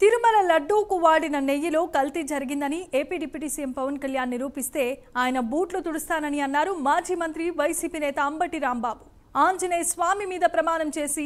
తిరుమల లడ్డూకు వాడిన నెయ్యిలో కల్తీ జరిగిందని AP deputy CM Pawan Kalyan నిరూపిస్తే ఆయన బూట్లు తుడుస్తానని అన్నారు మాజీ మంత్రి వైసీపీ నేత అంబటి రాంబాబు. ఆంజనేయ స్వామి మీద ప్రమాణం చేసి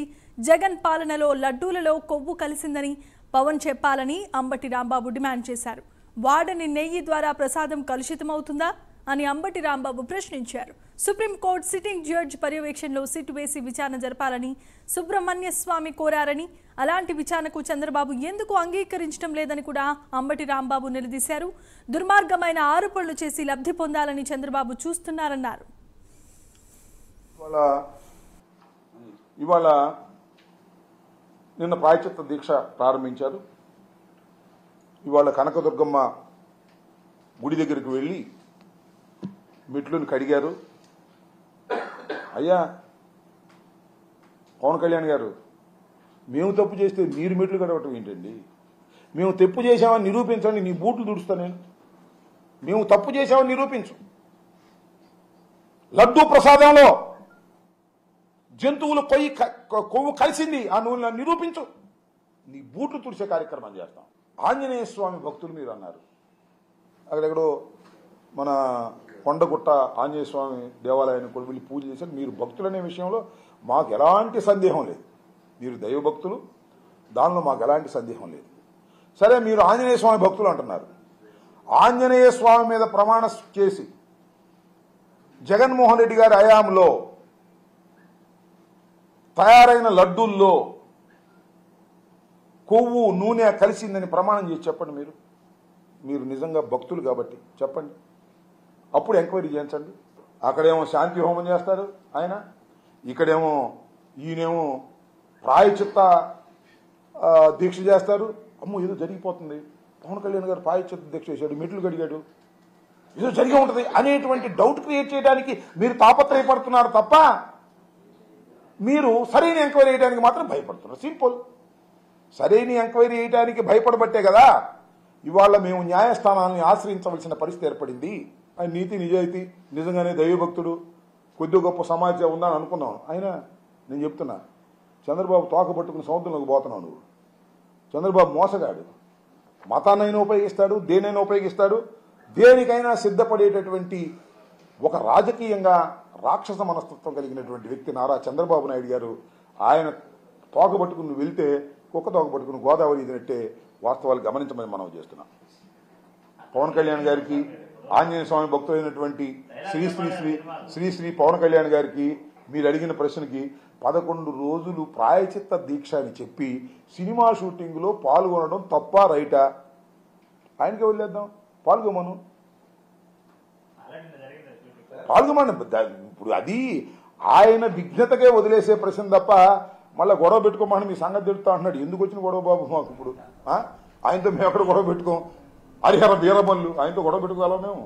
జగన్ పాలనలో లడ్డూలలో కొవ్వు కలిసిందని పవన్ చెప్పాలని అంబటి రాంబాబు డిమాండ్ చేశారు. వాడని నెయ్యి ద్వారా ప్రసాదం కలుషితమవుతుందా అని అంబటి రాంబాబు ప్రశ్నించారు. సుప్రీంకోర్టు సిట్టింగ్ జడ్జి పర్యవేక్షణలో సిట్ వేసి విచారణ జరపాలని సుబ్రహ్మణ్య స్వామి కోరారని, అలాంటి విచారణకు చంద్రబాబు ఎందుకు అంగీకరించడం లేదని కూడా అంబటి రాంబాబు నిలదీశారు. దుర్మార్గమైన ఆరోపణలు చేసి లబ్ధి పొందాలని చంద్రబాబు చూస్తున్నారన్నారు. ఇవాళ నిన్న ప్రాయశ్చిత్త దీక్ష ప్రారంభించారు. ఇవాళ కనకదుర్గమ్మ గుడి దగ్గరికి వెళ్ళి మెట్లను కడిగారు. అయ్యా పవన్ కళ్యాణ్ గారు, మేము తప్పు చేస్తే మీరు మెట్లు కడగటం ఏంటండి? మేము తప్పు చేశామని నిరూపించండి, నీ బూట్లు తుడుస్తా నేను. మేము తప్పు చేశామని నిరూపించు. లడ్డూ ప్రసాదంలో జంతువులు కొవ్వు కలిసింది, ఆ నువ్వు నిరూపించు, నీ బూట్లు తుడిచే కార్యక్రమం చేస్తాం. ఆంజనేయ స్వామి భక్తులు మీరు అన్నారు. అక్కడెక్కడో మన కొండగుట్ట ఆంజనేయ స్వామి దేవాలయాన్ని కూడా వెళ్ళి పూజ చేశారు. మీరు భక్తులనే విషయంలో మాకు ఎలాంటి సందేహం లేదు. మీరు దైవభక్తులు, దానిలో మాకు ఎలాంటి సందేహం లేదు. సరే, మీరు ఆంజనేయ స్వామి భక్తులు అంటున్నారు. ఆంజనేయ స్వామి మీద ప్రమాణం చేసి జగన్మోహన్ రెడ్డి గారి హయాంలో తయారైన లడ్డూల్లో కొవ్వు నూనె కలిసిందని ప్రమాణం చేసి చెప్పండి. మీరు నిజంగా భక్తులు కాబట్టి చెప్పండి, అప్పుడు ఎంక్వైరీ చేయించండి. అక్కడేమో శాంతి హోమం చేస్తారు ఆయన, ఇక్కడేమో ఈయనేమో ప్రాయచిత్త దీక్ష చేస్తారు. అమ్మో ఏదో జరిగిపోతుంది, పవన్ కళ్యాణ్ గారు ప్రాయచిత్త దీక్ష చేశాడు, మెట్లు కడిగాడు, ఏదో జరిగి ఉంటుంది అనేటువంటి డౌట్ క్రియేట్ చేయడానికి మీరు తాపత్రయపడుతున్నారు తప్ప మీరు సరైన ఎంక్వైరీ చేయడానికి మాత్రం భయపడుతున్నారు. సింపుల్. సరైన ఎంక్వైరీ చేయడానికి భయపడబట్టే కదా ఇవాళ మేము న్యాయస్థానాన్ని ఆశ్రయించవలసిన పరిస్థితి ఏర్పడింది. ఆయన నీతి నిజాయితీ, నిజంగానే దైవభక్తుడు, కొద్ది గొప్ప సమాజం ఉందని అనుకున్నాం. అయినా నేను చెప్తున్నా, చంద్రబాబు తోక పట్టుకుని సముద్రంలోకి పోతున్నావు నువ్వు. చంద్రబాబు మోసగాడు. మతాన్నైనా ఉపయోగిస్తాడు, దేనైనా ఉపయోగిస్తాడు. దేనికైనా సిద్ధపడేటటువంటి ఒక రాజకీయంగా రాక్షస మనస్తత్వం కలిగినటువంటి వ్యక్తి నారా చంద్రబాబు నాయుడు గారు. ఆయన తోక పట్టుకుని నువ్వు వెళ్తే కుక్క తోక పట్టుకుని గోదావరి ఇదినట్టే వాస్తవాలు గమనించమని మనం చేస్తున్నాం. పవన్ కళ్యాణ్ గారికి, ఆంజనేయ స్వామి భక్తులైనటువంటి శ్రీ శ్రీ పవన్ కళ్యాణ్ గారికి మీరు అడిగిన ప్రశ్నకి 11 రోజులు ప్రాయచిత్త దీక్ష అని చెప్పి సినిమా షూటింగ్లో పాల్గొనడం తప్ప రైటా? ఆయనకే వదిలేద్దాం, పాల్గొమను. ఇప్పుడు అది ఆయన విఘ్నతకే వదిలేసే ప్రశ్న తప్ప మళ్ళీ గొడవ పెట్టుకోమని మీ సంగతి తెలుస్తా అంటున్నాడు. ఎందుకు వచ్చిన గొడవ బాబు మాకు? ఇప్పుడు ఆయనతో మేము ఎక్కడ గొడవ పెట్టుకోం? హరిహర వీరమల్లు ఆయనతో గొడవ పెట్టుకోగలం మేము?